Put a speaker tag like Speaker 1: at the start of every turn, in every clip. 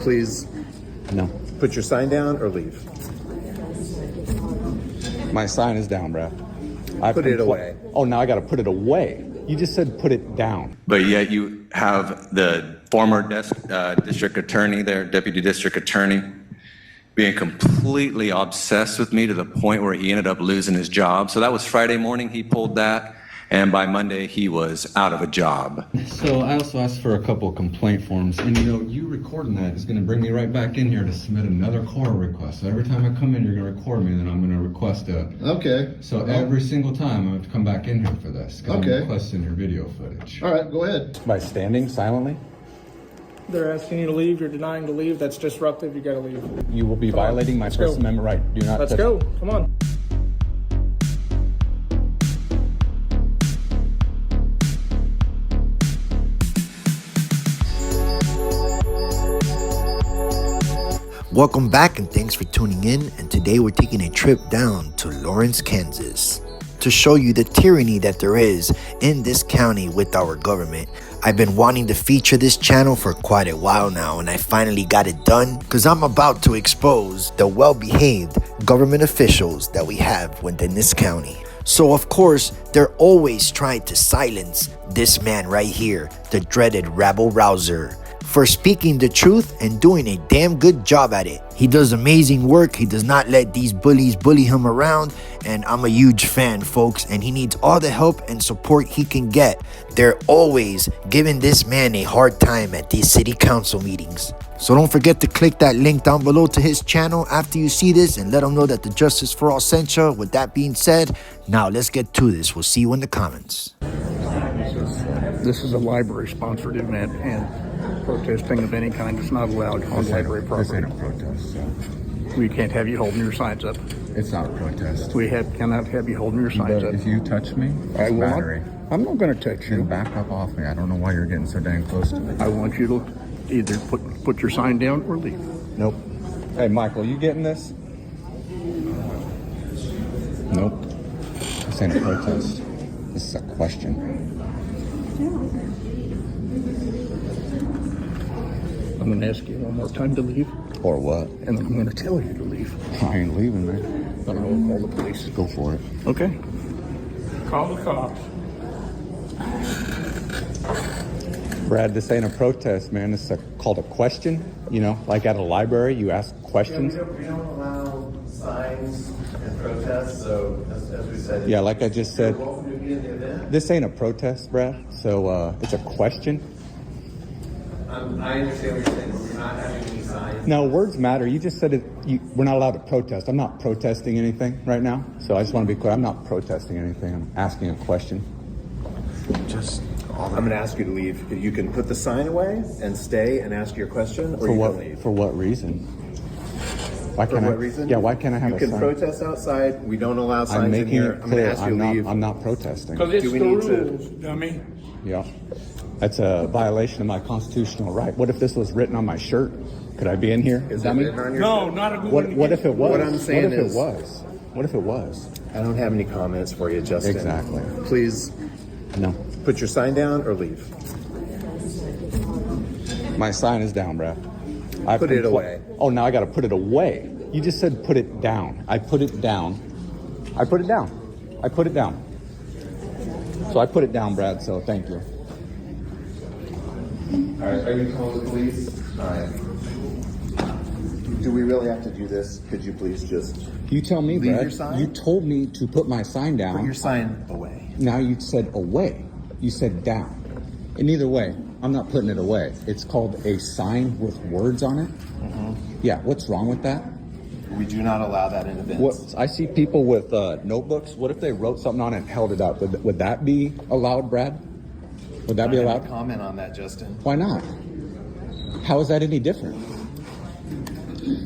Speaker 1: Please
Speaker 2: No.
Speaker 1: put your sign down or leave.
Speaker 2: My sign is down, Brad.
Speaker 1: Put it away.
Speaker 2: Oh, now I got to put it away. You just said put it down.
Speaker 3: But yet you have the former district attorney there, deputy district attorney, being completely obsessed with me to the point where he ended up losing his job. So that was Friday morning he pulled that, and by Monday he was out of a job.
Speaker 2: So I also asked for a couple complaint forms, and you recording that is going to bring me right back in here to submit another car request. So every time I come in, you're going to record me, and then I'm going to request a...
Speaker 1: Okay.
Speaker 2: So every single time I have to come back in here for this, because I'm requesting your video footage.
Speaker 1: All right, go ahead.
Speaker 2: By standing silently?
Speaker 4: They're asking you to leave, you're denying to leave, that's disruptive, you gotta leave.
Speaker 2: You will be violating my First Amendment right. Do not
Speaker 4: Let's
Speaker 2: touch
Speaker 4: go, come on.
Speaker 5: Welcome back and thanks for tuning in, and today we're taking a trip down to Lawrence, Kansas to show you the tyranny that there is in this county with our government. I've been wanting to feature this channel for quite a while now, and I finally got it done because I'm about to expose the well-behaved government officials that we have within this county. So of course, they're always trying to silence this man right here, the dreaded Rabble Rouser, for speaking the truth and doing a damn good job at it. He does amazing work. He does not let these bullies bully him around, and I'm a huge fan, folks, and he needs all the help and support he can get. They're always giving this man a hard time at these city council meetings. So don't forget to click that link down below to his channel after you see this and let him know that the Justice for All sent you. With that being said, now let's get to this. We'll see you in the comments.
Speaker 4: This is a library-sponsored event, and protesting of any kind is not allowed on library property.
Speaker 2: This ain't a protest, so.
Speaker 4: We can't have you holding your signs up.
Speaker 2: It's not a protest.
Speaker 4: We cannot have you holding your signs up.
Speaker 2: If you touch me,
Speaker 4: I
Speaker 2: it's
Speaker 4: will not.
Speaker 2: battery.
Speaker 4: I'm not going to touch
Speaker 2: Then
Speaker 4: you.
Speaker 2: back up off me. I don't know why you're getting so dang close to me.
Speaker 4: I want you to either put your sign down or leave.
Speaker 2: Nope. Hey, Michael, you getting this? Nope. This ain't a protest. This is a question.
Speaker 4: I'm going to ask you one more time to leave,
Speaker 2: Or what?
Speaker 4: and then I'm going to tell you to leave.
Speaker 2: I ain't leaving, man.
Speaker 4: Then I'll call the police.
Speaker 2: Go for it.
Speaker 4: Okay. Call the cops.
Speaker 2: Brad, this ain't a protest, man. This is called a question. Like at a library, you ask questions.
Speaker 1: We don't allow signs and protests, so as we said...
Speaker 2: Yeah, like I just said,
Speaker 1: You're welcome to be in the event.
Speaker 2: this ain't a protest, Brad. So it's a question.
Speaker 1: I understand what you're saying, but we're not having any signs.
Speaker 2: No, words matter. You just said we're not allowed to protest. I'm not protesting anything right now. So I just want to be clear. I'm not protesting anything. I'm asking a question.
Speaker 1: I'm going to ask you to leave. You can put the sign away and stay and ask your question, or you can leave.
Speaker 2: For what reason? Why
Speaker 1: For what reason?
Speaker 2: Yeah, why can't I have a sign?
Speaker 1: You can protest outside. We don't allow signs
Speaker 2: I'm
Speaker 1: in
Speaker 2: making
Speaker 1: here.
Speaker 2: it
Speaker 1: I'm going to
Speaker 2: clear.
Speaker 1: ask you to leave.
Speaker 2: I'm not protesting.
Speaker 4: Because it's
Speaker 1: Do we
Speaker 4: the
Speaker 1: need to-
Speaker 4: rules, dummy.
Speaker 2: Yeah. That's a violation of my constitutional right. What if this was written on my shirt? Could I be in here?
Speaker 1: Is it
Speaker 2: dummy?
Speaker 1: written on your
Speaker 4: No,
Speaker 1: shirt?
Speaker 4: not a good
Speaker 2: What if it was?
Speaker 1: What I'm saying
Speaker 2: what if
Speaker 1: is-
Speaker 2: it was? What if it was?
Speaker 1: I don't have any comments for you, Justin.
Speaker 2: Exactly.
Speaker 1: Please
Speaker 2: No.
Speaker 1: put your sign down or leave.
Speaker 2: My sign is down, Brad.
Speaker 1: Put it away.
Speaker 2: Oh, now I got to put it away. You just said put it down. I put it down. I put it down. I put it down. So I put it down, Brad, so thank you.
Speaker 1: All right, are you going to call the police? All right. Do we really have to do this? Could you please just
Speaker 2: You tell me,
Speaker 1: leave
Speaker 2: Brad.
Speaker 1: your sign?
Speaker 2: You told me to put my sign down.
Speaker 1: Put your sign away.
Speaker 2: Now you said away. You said down. And either way, I'm not putting it away. It's called a sign with words on it. Yeah, what's wrong with that?
Speaker 1: We do not allow that in events.
Speaker 2: What I see people with notebooks. What if they wrote something on it and held it up? Would that be allowed, Brad? Would that be
Speaker 1: I don't have
Speaker 2: allowed?
Speaker 1: a comment on that, Justin.
Speaker 2: Why not? How is that any different?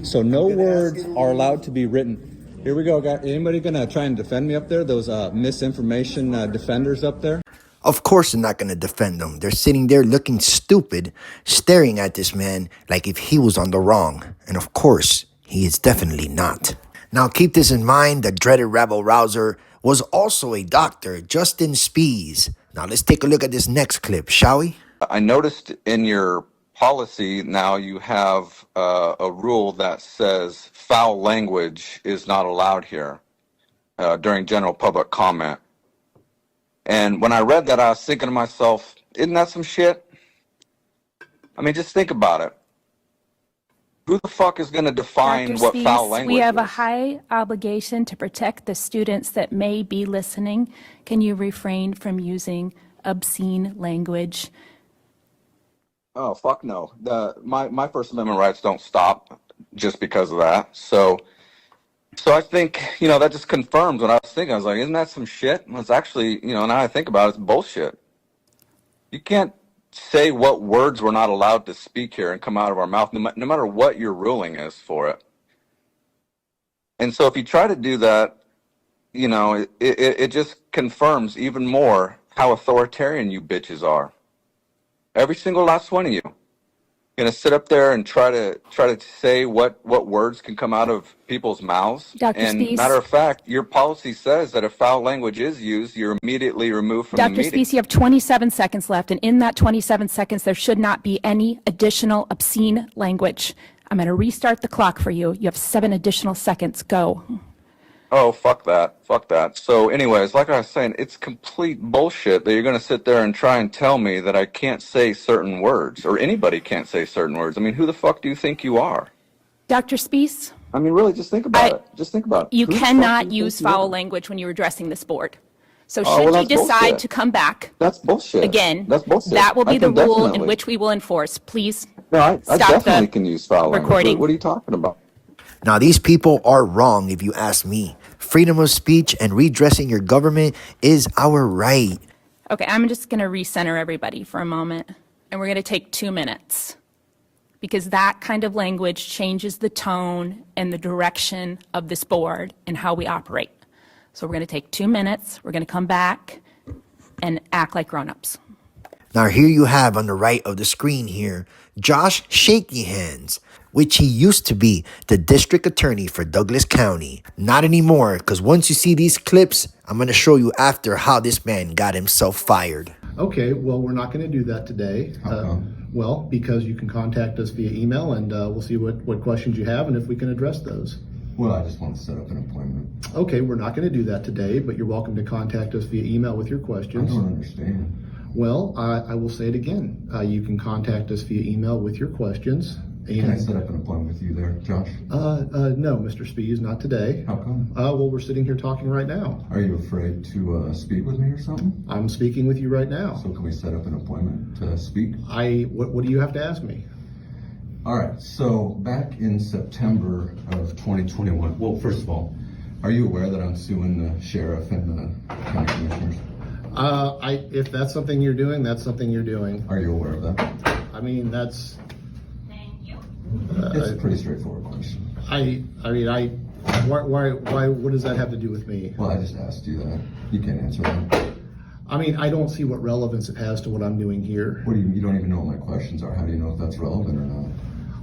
Speaker 2: So no
Speaker 1: gonna
Speaker 2: words
Speaker 1: ask you-
Speaker 2: are allowed to be written. Here we go, guys. Anybody gonna try and defend me up there? Those misinformation defenders up there?
Speaker 5: Of course they're not going to defend them. They're sitting there looking stupid, staring at this man like if he was on the wrong. And of course, he is definitely not. Now keep this in mind, the dreaded Rabble Rouser was also a doctor, Justin Spees. Now let's take a look at this next clip, shall we?
Speaker 3: I noticed in your policy now you have a rule that says foul language is not allowed here during general public comment. And when I read that, I was thinking to myself, isn't that some shit? I mean, just think about it. Who the fuck is going to define
Speaker 6: Dr.
Speaker 3: what foul
Speaker 6: Spees,
Speaker 3: language
Speaker 6: we have a
Speaker 3: is?
Speaker 6: high obligation to protect the students that may be listening. Can you refrain from using obscene language?
Speaker 3: Oh, fuck no. My First Amendment rights don't stop just because of that. So I think, that just confirms what I was thinking. I was like, isn't that some shit? Well, it's actually, now I think about it, it's bullshit. You can't say what words we're not allowed to speak here and come out of our mouth, no matter what your ruling is for it. And so if you try to do that, it just confirms even more how authoritarian you bitches are. Every single last one of you. Gonna sit up there and try to say what words can come out of people's mouths.
Speaker 6: Dr.
Speaker 3: And
Speaker 6: Spees.
Speaker 3: matter of fact, your policy says that if foul language is used, you're immediately removed from the
Speaker 6: Dr.
Speaker 3: meeting.
Speaker 6: Spees, you have 27 seconds left, and in that 27 seconds, there should not be any additional obscene language. I'm going to restart the clock for you. You have 7 additional seconds. Go.
Speaker 3: Oh, fuck that. Fuck that. So anyways, like I was saying, it's complete bullshit that you're going to sit there and try and tell me that I can't say certain words, or anybody can't say certain words. I mean, who the fuck do you think you are?
Speaker 6: Dr. Spees,
Speaker 3: I mean, really, just think about it. Just think about it.
Speaker 6: you
Speaker 3: Who the fuck
Speaker 6: cannot
Speaker 3: do you
Speaker 6: use
Speaker 3: think you
Speaker 6: foul
Speaker 3: are?
Speaker 6: language when you're addressing this board. So
Speaker 3: Oh,
Speaker 6: should
Speaker 3: well,
Speaker 6: you
Speaker 3: that's
Speaker 6: decide
Speaker 3: bullshit.
Speaker 6: to come back,
Speaker 3: That's bullshit.
Speaker 6: again,
Speaker 3: That's bullshit.
Speaker 6: that will
Speaker 3: I
Speaker 6: be the
Speaker 3: can
Speaker 6: rule in
Speaker 3: definitely-
Speaker 6: which we will enforce. Please
Speaker 3: No, I
Speaker 6: stop
Speaker 3: definitely
Speaker 6: the
Speaker 3: can use foul language.
Speaker 6: recording.
Speaker 3: What are you talking about?
Speaker 5: Now, these people are wrong if you ask me. Freedom of speech and redressing your government is our right.
Speaker 6: Okay, I'm just going to recenter everybody for a moment, and we're going to take 2 minutes, because that kind of language changes the tone and the direction of this board and how we operate. So we're going to take 2 minutes, we're going to come back and act like grown-ups.
Speaker 5: Now, here you have on the right of the screen here, Josh Shaky Hands, which he used to be the district attorney for Douglas County. Not anymore, because once you see these clips, I'm going to show you after how this man got himself fired.
Speaker 7: Okay, well, we're not going to do that today. Well, because you can contact us via email, and we'll see what questions you have and if we can address those.
Speaker 8: Well, I just want to set up an appointment.
Speaker 7: Okay, we're not going to do that today, but you're welcome to contact us via email with your
Speaker 8: I
Speaker 7: questions.
Speaker 8: don't understand.
Speaker 7: Well, I will say it again. You can contact us via email with your questions.
Speaker 8: Can I set up an appointment with you there, Josh?
Speaker 7: No, Mr. Spees, not today.
Speaker 8: How come?
Speaker 7: Well, we're sitting here talking right now.
Speaker 8: Are you afraid to speak with me or something?
Speaker 7: I'm speaking with you right now.
Speaker 8: So can we set up an appointment to speak?
Speaker 7: What do you have to ask me?
Speaker 8: All right, so back in September of 2021, well, first of all, are you aware that I'm suing the sheriff and the county commissioners?
Speaker 7: If that's something you're doing, that's something you're doing.
Speaker 8: Are you aware of that?
Speaker 7: I mean, that's...
Speaker 8: It's a pretty straightforward question.
Speaker 7: Why, what does that have to do with me?
Speaker 8: Well, I just asked you that. You can't answer that.
Speaker 7: I mean, I don't see what relevance it has to what I'm doing here.
Speaker 8: What do you don't even know what my questions are. How do you know if that's relevant or not?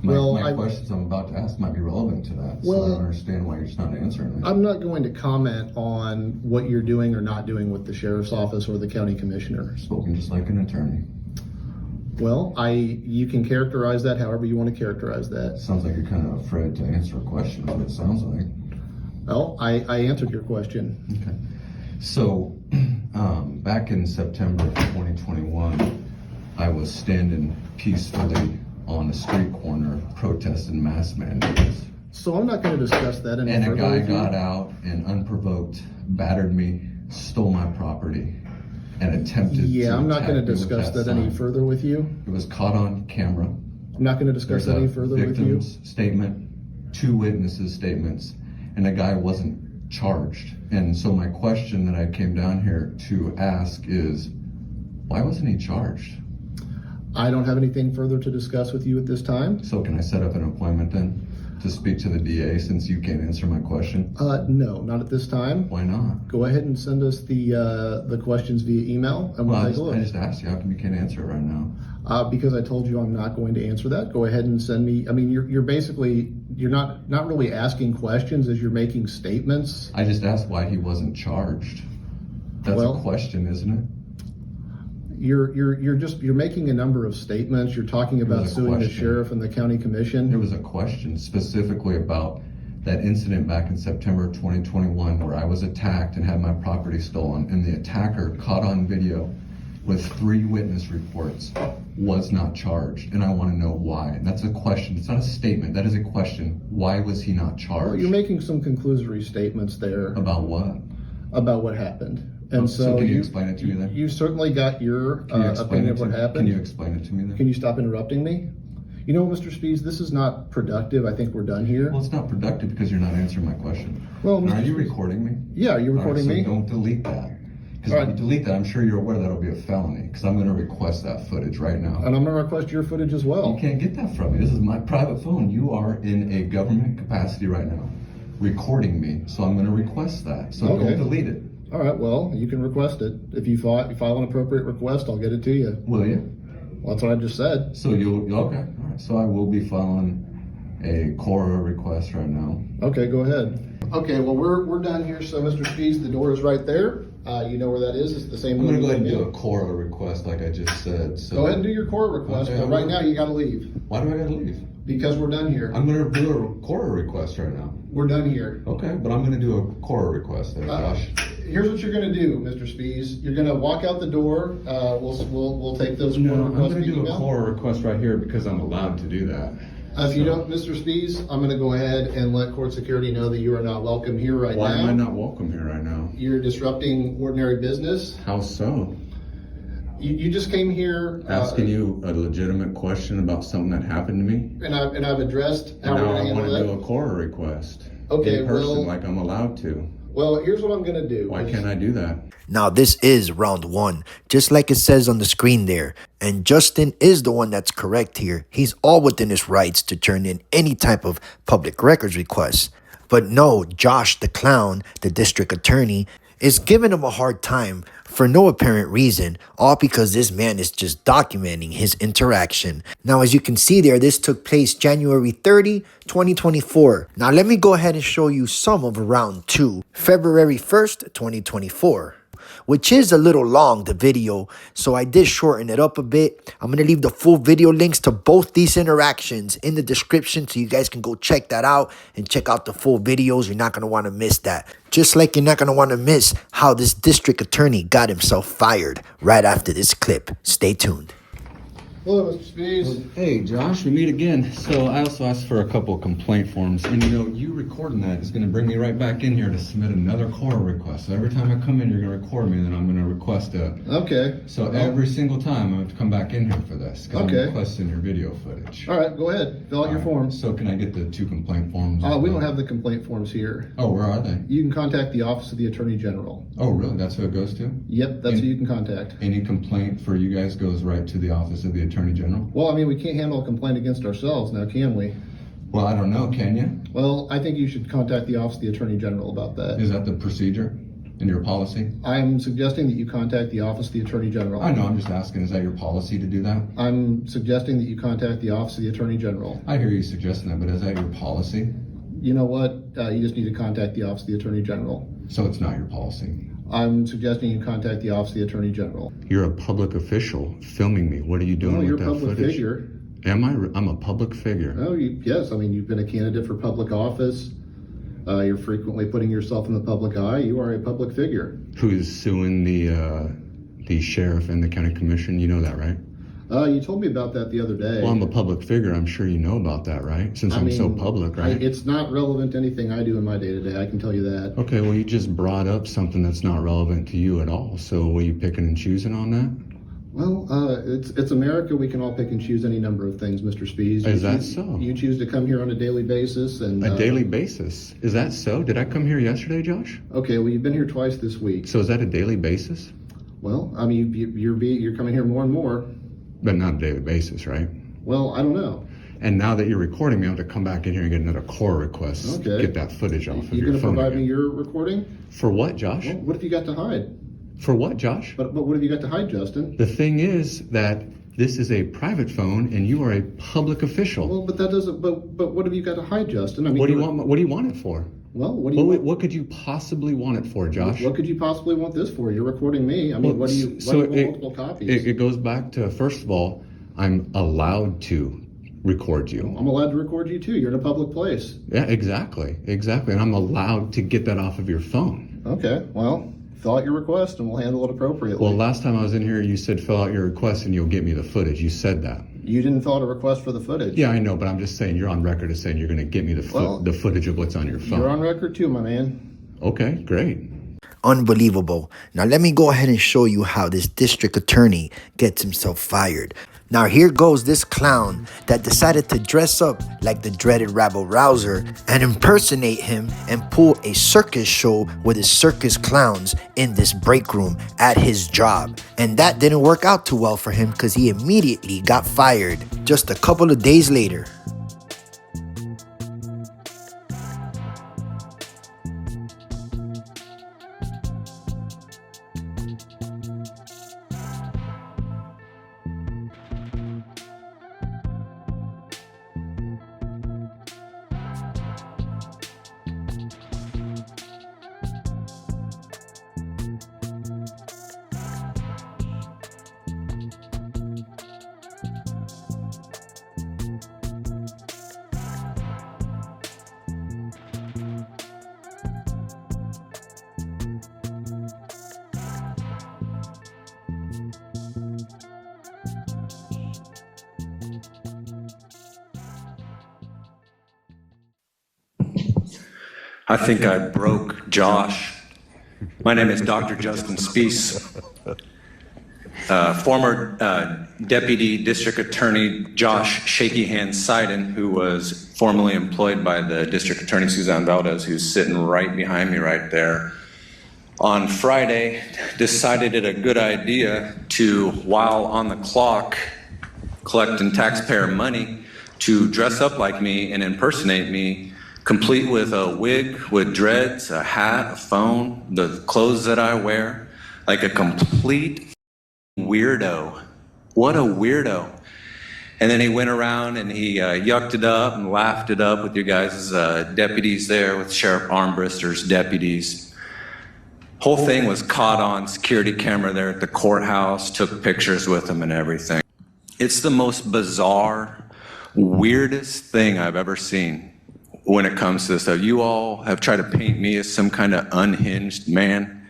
Speaker 8: My questions I'm about to ask might be relevant to that, so I don't understand why you're just not answering it.
Speaker 7: I'm not going to comment on what you're doing or not doing with the sheriff's office or the county commissioner.
Speaker 8: Spoken just like an attorney.
Speaker 7: Well, you can characterize that however you want to characterize that.
Speaker 8: Sounds like you're kind of afraid to answer a question, what it sounds like.
Speaker 7: Well, I answered your question.
Speaker 8: Okay. So, back in September of 2021, I was standing peacefully on a street corner protesting mask mandates.
Speaker 7: So I'm not going to discuss that any
Speaker 8: And a
Speaker 7: further
Speaker 8: guy
Speaker 7: with you.
Speaker 8: got out and unprovoked battered me, stole my property, and attempted to
Speaker 7: Yeah, I'm not
Speaker 8: attack
Speaker 7: going to
Speaker 8: me with
Speaker 7: discuss that any
Speaker 8: sign.
Speaker 7: further with you.
Speaker 8: It was caught on camera.
Speaker 7: I'm not going to discuss
Speaker 8: There's
Speaker 7: that any
Speaker 8: a
Speaker 7: further with you.
Speaker 8: victim's statement, 2 witnesses' statements, and the guy wasn't charged. And so my question that I came down here to ask is, why wasn't he charged?
Speaker 7: I don't have anything further to discuss with you at this time.
Speaker 8: So can I set up an appointment then to speak to the DA since you can't answer my question?
Speaker 7: No, not at this time.
Speaker 8: Why not?
Speaker 7: Go ahead and send us the questions via email, and we'll
Speaker 8: Well,
Speaker 7: take a look.
Speaker 8: I just asked you, how come you can't answer it right now?
Speaker 7: Because I told you I'm not going to answer that. Go ahead and send me. I mean, you're basically not really asking questions as you're making statements.
Speaker 8: I just asked why he wasn't charged. That's
Speaker 7: Well-
Speaker 8: a question, isn't it?
Speaker 7: You're making a number of statements. You're talking about
Speaker 8: was a
Speaker 7: suing the
Speaker 8: question.
Speaker 7: sheriff and the county commission.
Speaker 8: There was a question specifically about that incident back in September of 2021 where I was attacked and had my property stolen, and the attacker, caught on video with 3 witness reports, was not charged. And I want to know why. That's a question. It's not a statement. That is a question. Why was he not charged?
Speaker 7: Well, you're making some conclusory statements there
Speaker 8: About what?
Speaker 7: about what happened. And
Speaker 8: So can you explain it to me then?
Speaker 7: You certainly got your
Speaker 8: Can you explain
Speaker 7: opinion
Speaker 8: it
Speaker 7: of
Speaker 8: to
Speaker 7: what
Speaker 8: me?
Speaker 7: happened.
Speaker 8: Can you explain it to me then?
Speaker 7: Can you stop interrupting me? You know, Mr. Spees, this is not productive. I think we're done here.
Speaker 8: Well, it's not productive because you're not answering my question.
Speaker 7: Well,
Speaker 8: And are
Speaker 7: Mr.
Speaker 8: you
Speaker 7: Spees-
Speaker 8: recording me?
Speaker 7: Yeah, are you recording
Speaker 8: All right,
Speaker 7: me?
Speaker 8: so don't delete that. Because
Speaker 7: All
Speaker 8: if
Speaker 7: right.
Speaker 8: you delete that, I'm sure you're aware that'll be a felony. Because I'm going to request that footage right now.
Speaker 7: And I'm going to request your footage as well.
Speaker 8: You can't get that from me. This is my private phone. You are in a government capacity right now, recording me. So I'm going to request that. So
Speaker 7: Okay.
Speaker 8: don't delete it.
Speaker 7: All right, well, you can request it. If you file an appropriate request, I'll get it to you.
Speaker 8: Will you?
Speaker 7: Well, that's what I just said.
Speaker 8: So you'll okay. All right. So I will be filing a Cora request right now.
Speaker 7: Okay, go ahead. Okay, well, we're done here. So, Mr. Spees, the door is right there. You know where that is. It's the same.
Speaker 8: I'm going to
Speaker 7: door
Speaker 8: go ahead and
Speaker 7: you
Speaker 8: do
Speaker 7: came
Speaker 8: a Cora request like I just said. So
Speaker 7: in. Go ahead and do your court request,
Speaker 8: Okay,
Speaker 7: but
Speaker 8: I
Speaker 7: right
Speaker 8: will.
Speaker 7: now you got to leave
Speaker 8: Why do I got to leave?
Speaker 7: because we're done here.
Speaker 8: I'm going to do a Cora request right now.
Speaker 7: We're done here.
Speaker 8: Okay, but I'm going to do a Cora request there, Josh.
Speaker 7: Here's what you're going to do, Mr. Spees. You're going to walk out the door. We'll take those
Speaker 8: No,
Speaker 7: court
Speaker 8: I'm
Speaker 7: requests.
Speaker 8: going to
Speaker 7: via
Speaker 8: do a
Speaker 7: email.
Speaker 8: Cora request right here because I'm allowed to do that.
Speaker 7: If you don't, Mr. Spees, I'm going to go ahead and let court security know that you are not welcome here right
Speaker 8: Why
Speaker 7: now.
Speaker 8: am I not welcome here right now?
Speaker 7: You're disrupting ordinary business.
Speaker 8: How so?
Speaker 7: You just came here
Speaker 8: Asking you a legitimate question about something that happened to me?
Speaker 7: and I've addressed how
Speaker 8: And
Speaker 7: we're
Speaker 8: now
Speaker 7: going
Speaker 8: I
Speaker 7: to
Speaker 8: want
Speaker 7: handle
Speaker 8: to
Speaker 7: that.
Speaker 8: do a Cora request.
Speaker 7: Okay,
Speaker 8: in person,
Speaker 7: well-
Speaker 8: like I'm allowed to.
Speaker 7: Well, here's what I'm going to do.
Speaker 8: Why can't I do that?
Speaker 5: Now, this is round 1, just like it says on the screen there. And Justin is the one that's correct here. He's all within his rights to turn in any type of public records request. But no, Josh the clown, the district attorney, is giving him a hard time for no apparent reason, all because this man is just documenting his interaction. Now, as you can see there, this took place January 30, 2024. Now, let me go ahead and show you some of round 2, February 1st, 2024. Which is a little long, the video, so I did shorten it up a bit. I'm going to leave the full video links to both these interactions in the description so you guys can go check that out and check out the full videos. You're not going to want to miss that. Just like you're not going to want to miss how this district attorney got himself fired right after this clip. Stay tuned.
Speaker 7: Hello, Mr. Spees.
Speaker 8: Hey, Josh, we meet again. So I also asked for a couple of complaint forms, and you recording that is going to bring me right back in here to submit another Cora request. So every time I come in, you're going to record me, and then I'm going to request a.
Speaker 7: Okay.
Speaker 8: So every single time I have to come back in here for this because
Speaker 7: Okay.
Speaker 8: I'm requesting your video footage.
Speaker 7: All right, go ahead. Fill out your forms.
Speaker 8: So can I get the 2 complaint forms?
Speaker 7: We don't have the complaint forms here.
Speaker 8: Oh, where are they?
Speaker 7: You can contact the Office of the Attorney General.
Speaker 8: Oh, really? That's who it goes to?
Speaker 7: Yep, that's who you can contact.
Speaker 8: Any complaint for you guys goes right to the Office of the Attorney General?
Speaker 7: Well, I mean, we can't handle a complaint against ourselves now, can we?
Speaker 8: Well, I don't know. Can you?
Speaker 7: Well, I think you should contact the Office of the Attorney General about that.
Speaker 8: Is that the procedure in your policy?
Speaker 7: I'm suggesting that you contact the Office of the Attorney General.
Speaker 8: I know. I'm just asking. Is that your policy to do that?
Speaker 7: I'm suggesting that you contact the Office of the Attorney General.
Speaker 8: I hear you suggesting that, but is that your policy?
Speaker 7: You know what? You just need to contact the Office of the Attorney General.
Speaker 8: So it's not your policy.
Speaker 7: I'm suggesting you contact the Office of the Attorney General.
Speaker 8: You're a public official filming me. What are you doing
Speaker 7: No,
Speaker 8: with
Speaker 7: you're
Speaker 8: that
Speaker 7: a public
Speaker 8: footage?
Speaker 7: figure.
Speaker 8: Am I? I'm a public figure.
Speaker 7: Oh, yes. I mean, you've been a candidate for public office. You're frequently putting yourself in the public eye. You are a public figure.
Speaker 8: Who is suing the sheriff and the county commission? You know that, right?
Speaker 7: You told me about that the other day.
Speaker 8: Well, I'm a public figure. I'm sure you know about that, right? Since I'm so public, right?
Speaker 7: It's not relevant to anything I do in my day-to-day. I can tell you that.
Speaker 8: Okay, well, you just brought up something that's not relevant to you at all. So were you picking and choosing on that?
Speaker 7: Well, it's America. We can all pick and choose any number of things, Mr. Spees.
Speaker 8: Is that
Speaker 7: choose-
Speaker 8: so?
Speaker 7: You choose to come here on a daily basis, and
Speaker 8: A daily basis? Is that so? Did I come here yesterday, Josh?
Speaker 7: Okay, well, you've been here twice this week.
Speaker 8: So is that a daily basis?
Speaker 7: Well, I mean, you're coming here more and more.
Speaker 8: But not a daily basis, right?
Speaker 7: Well, I don't know.
Speaker 8: And now that you're recording me, I have to come back in here and get another Cora request.
Speaker 7: Okay.
Speaker 8: Get that footage off of
Speaker 7: You
Speaker 8: your
Speaker 7: going to
Speaker 8: phone.
Speaker 7: provide
Speaker 8: again.
Speaker 7: me your recording?
Speaker 8: For what, Josh?
Speaker 7: Well, what have you got to hide?
Speaker 8: For what, Josh?
Speaker 7: But what have you got to hide, Justin?
Speaker 8: The thing is that This is a private phone, and you are a public official.
Speaker 7: Well, but that doesn't. But what have you got to hide, Justin? I mean,
Speaker 8: What do you want? What do you want it for?
Speaker 7: Well, what do you?
Speaker 8: What could you possibly want it for, Josh?
Speaker 7: What could you possibly want this for? You're recording me. I mean, what do you? Why do you want multiple copies?
Speaker 8: It goes back to, first of all, I'm allowed to record you.
Speaker 7: I'm allowed to record you too. You're in a public place.
Speaker 8: Yeah, exactly, and I'm allowed to get that off of your phone.
Speaker 7: Okay. Well, fill out your request and we'll handle it appropriately.
Speaker 8: Well, last time I was in here, you said fill out your request and you'll get me the footage. You said that.
Speaker 7: You didn't fill out a request for the footage.
Speaker 8: Yeah, I know, but I'm just saying you're on record as saying you're going to get me the footage of what's on your phone.
Speaker 7: You're on record too, my man.
Speaker 8: Okay, great.
Speaker 5: Unbelievable. Now let me go ahead and show you how this district attorney gets himself fired. Now here goes this clown that decided to dress up like the dreaded Rabble Rouser and impersonate him and pull a circus show with his circus clowns in this break room at his job. And that didn't work out too well for him because he immediately got fired just a couple of days later.
Speaker 3: I think I broke Josh. My name is Dr. Justin Spees. Former Deputy District Attorney Josh Shaky Hand Seiden, who was formerly employed by the District Attorney Suzanne Valdez, who's sitting right behind me right there, on Friday decided it a good idea to, while on the clock collecting taxpayer money, to dress up like me and impersonate me, complete with a wig with dreads, a hat, a phone, the clothes that I wear, like a complete weirdo. What a weirdo. And then he went around and he yucked it up and laughed it up with your guys' deputies there, with Sheriff Armbruster's deputies. Whole thing was caught on security camera there at the courthouse, took pictures with him and everything. It's the most bizarre, weirdest thing I've ever seen when it comes to this stuff. You all have tried to paint me as some kind of unhinged man,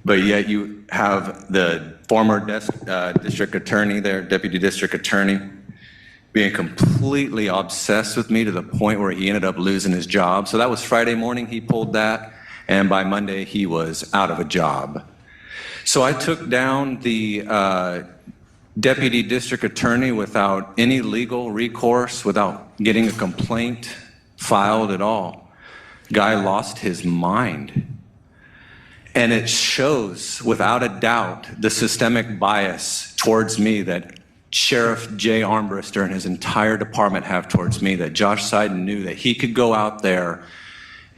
Speaker 3: but yet you have the former district attorney there, deputy district attorney, being completely obsessed with me to the point where he ended up losing his job. So that was Friday morning, he pulled that, and by Monday he was out of a job. So I took down the deputy district attorney without any legal recourse, without getting a complaint filed at all. Guy lost his mind. And it shows, without a doubt, the systemic bias towards me that Sheriff Jay Armbruster and his entire department have towards me, that Josh Seiden knew that he could go out there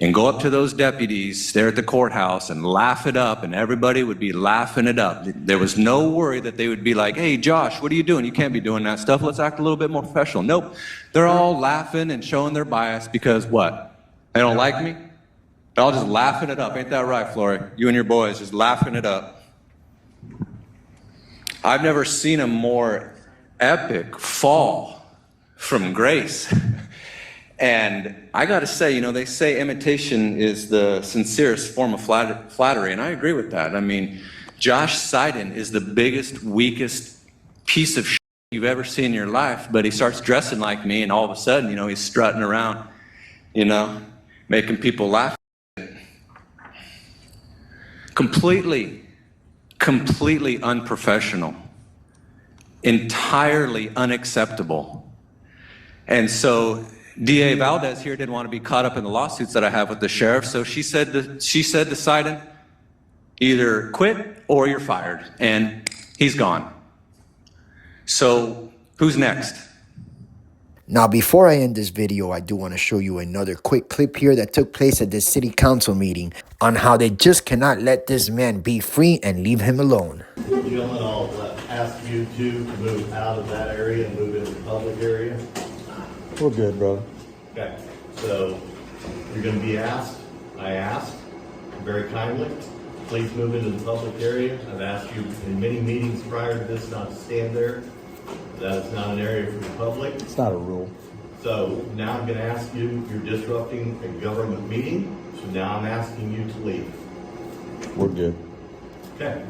Speaker 3: and go up to those deputies there at the courthouse and laugh it up, and everybody would be laughing it up. There was no worry that they would be like, hey, Josh, what are you doing? You can't be doing that stuff. Let's act a little bit more professional. Nope. They're all laughing and showing their bias because what? They don't like me? They're all just laughing it up. Ain't that right, Flory? You and your boys just laughing it up. I've never seen a more epic fall from grace. And I got to say, you know, they say imitation is the sincerest form of flattery, and I agree with that. I mean, Josh Seiden is the biggest, weakest piece of shit you've ever seen in your life, but he starts dressing like me, and all of a sudden, you know, he's strutting around, you know, making people laugh. Completely unprofessional, entirely unacceptable. And so DA Valdez here didn't want to be caught up in the lawsuits that I have with the sheriff, so she said to Seiden, either quit or you're fired, and he's gone. So who's next?
Speaker 5: Now, before I end this video, I do want to show you another quick clip here that took place at this city council meeting on how they just cannot let this man be free and leave him alone.
Speaker 7: You don't let all that
Speaker 9: ask you to move out of that area and move into the public area.
Speaker 2: We're good, brother.
Speaker 9: Okay, so you're gonna be asked, I asked, very kindly, please move into the public area. I've asked you in many meetings prior to this not to stand there. That is not an area for the public.
Speaker 2: It's not a rule.
Speaker 9: So now I'm gonna ask you, you're disrupting a government meeting, so now I'm asking you to leave.
Speaker 2: We're good.
Speaker 9: Okay.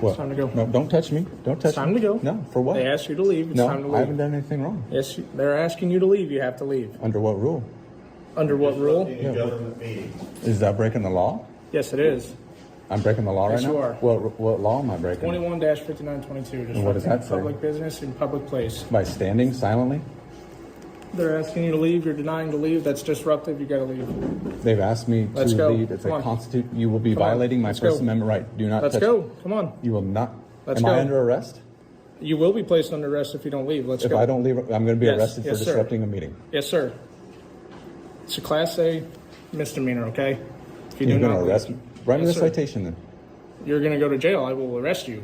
Speaker 2: What?
Speaker 4: time to go.
Speaker 2: No, don't touch me. Don't touch
Speaker 4: It's time
Speaker 2: me.
Speaker 4: to go.
Speaker 2: No, for what?
Speaker 4: They asked you to leave. It's
Speaker 2: no,
Speaker 4: time to
Speaker 2: I
Speaker 4: leave.
Speaker 2: haven't done anything wrong.
Speaker 4: Yes, they're asking you to leave. You have to leave.
Speaker 2: Under what rule?
Speaker 4: Under what rule?
Speaker 9: Disrupting a government meeting.
Speaker 2: Is that breaking the law?
Speaker 4: Yes, it is.
Speaker 2: I'm breaking the law
Speaker 4: Yes,
Speaker 2: right now?
Speaker 4: you are.
Speaker 2: What law am I breaking?
Speaker 4: 21-5922.
Speaker 2: And what does that say?
Speaker 4: Public business in public place.
Speaker 2: By standing silently?
Speaker 4: They're asking you to leave. You're denying to leave. That's disruptive. You got to leave.
Speaker 2: They've asked me
Speaker 4: Let's
Speaker 2: to
Speaker 4: go.
Speaker 2: leave. It's
Speaker 4: Come
Speaker 2: a
Speaker 4: on.
Speaker 2: constitute. You will be
Speaker 4: Come on.
Speaker 2: violating my
Speaker 4: Let's
Speaker 2: First
Speaker 4: go.
Speaker 2: Amendment right. Do not
Speaker 4: Let's
Speaker 2: touch.
Speaker 4: go. Come on.
Speaker 2: You will not.
Speaker 4: Let's
Speaker 2: Am
Speaker 4: go.
Speaker 2: I under arrest?
Speaker 4: You will be placed under arrest if you don't leave. Let's
Speaker 2: If
Speaker 4: go.
Speaker 2: I don't leave, I'm going to be
Speaker 4: Yes.
Speaker 2: arrested
Speaker 4: Yes,
Speaker 2: for
Speaker 4: sir.
Speaker 2: disrupting a meeting.
Speaker 4: Yes, sir. It's a Class A misdemeanor, okay? If you
Speaker 2: You're
Speaker 4: do
Speaker 2: going
Speaker 4: not
Speaker 2: to arrest me?
Speaker 4: leave.
Speaker 2: Write me
Speaker 4: Yes,
Speaker 2: the
Speaker 4: sir.
Speaker 2: citation then.
Speaker 4: You're going to go to jail. I will arrest you.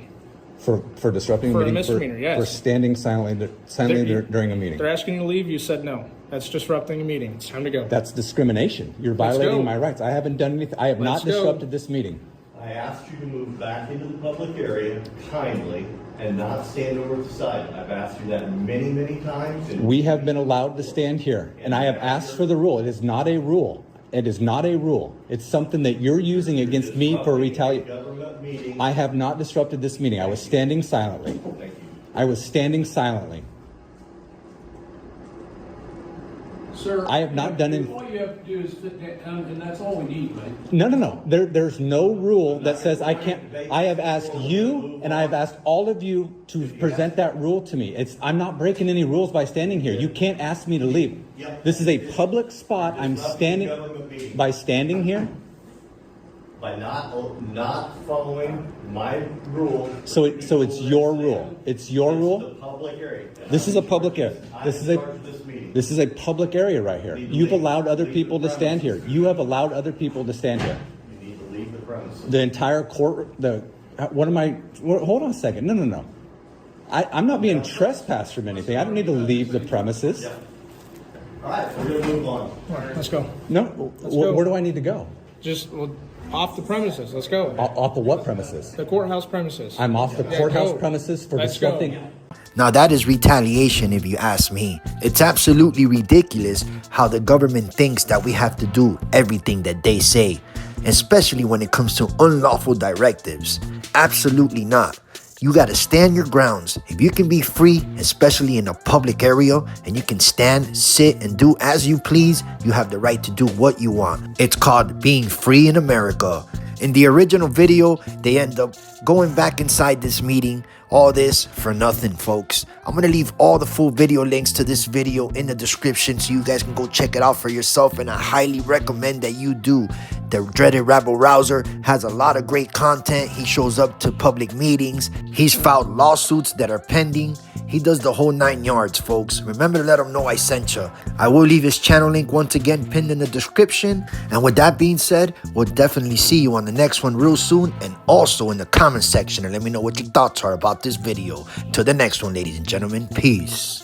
Speaker 2: For disrupting
Speaker 4: For
Speaker 2: a
Speaker 4: a
Speaker 2: meeting.
Speaker 4: misdemeanor, yes.
Speaker 2: For standing silently
Speaker 4: They're-
Speaker 2: during a meeting.
Speaker 4: They're asking you to leave. You said no. That's disrupting a meeting. It's time to go.
Speaker 2: That's discrimination. You're
Speaker 4: Let's
Speaker 2: violating
Speaker 4: go.
Speaker 2: my rights. I haven't done anything. I have
Speaker 4: Let's
Speaker 2: not
Speaker 4: go.
Speaker 2: disrupted this meeting.
Speaker 9: I asked you to move back into the public area kindly and not stand over to the side. I've asked you that many, many times. and-
Speaker 2: We have been allowed to stand here, and I have asked for the rule. It is not a rule. It is not a rule. It's something that you're using against me for retaliation.
Speaker 9: Government meeting.
Speaker 2: I have not disrupted this meeting. I was standing silently.
Speaker 9: Thank you.
Speaker 2: I was standing silently.
Speaker 10: Sir,
Speaker 2: I have not done any-
Speaker 10: All you have to do is sit down, and that's all we need, man.
Speaker 2: No. There's no rule that says I can't. I have asked you, and I have asked all of you to present that rule to me. I'm not breaking any rules by standing here. You can't ask me to leave. This is a public spot. I'm standing by standing here.
Speaker 9: By not following my rule.
Speaker 2: So it's your rule. It's your
Speaker 9: The
Speaker 2: rule.
Speaker 9: public area.
Speaker 2: This is a public area. This is a public area right here. You've allowed other people to stand here. You have allowed other people to stand here.
Speaker 9: You need to leave the premises.
Speaker 2: The entire court. Hold on a second. No. I'm not being trespassed from anything. I don't need to leave the premises.
Speaker 9: All right, we're gonna move on.
Speaker 4: All right, let's go.
Speaker 2: No.
Speaker 4: go.
Speaker 2: Where do I need to go?
Speaker 4: Just off the premises. Let's go.
Speaker 2: Off the what premises?
Speaker 4: The courthouse premises.
Speaker 2: I'm off the
Speaker 4: Yeah,
Speaker 2: courthouse
Speaker 4: go.
Speaker 2: premises for
Speaker 4: Let's go.
Speaker 2: disrupting.
Speaker 5: Now that is retaliation if you ask me. It's absolutely ridiculous how the government thinks that we have to do everything that they say, especially when it comes to unlawful directives. Absolutely not. You gotta stand your grounds. If you can be free, especially in a public area, and you can stand, sit, and do as you please, you have the right to do what you want. It's called being free in America. In the original video, they end up going back inside this meeting. All this for nothing, folks. I'm gonna leave all the full video links to this video in the description so you guys can go check it out for yourself, and I highly recommend that you do. The dreaded Rabble Rouser has a lot of great content. He shows up to public meetings. He's filed lawsuits that are pending. He does the whole 9 yards, folks. Remember to let him know I sent you. I will leave his channel link once again pinned in the description. And with that being said, we'll definitely see you on the next one real soon. And also in the comment section, and let me know what your thoughts are about this video. Till the next one, ladies and gentlemen. Peace.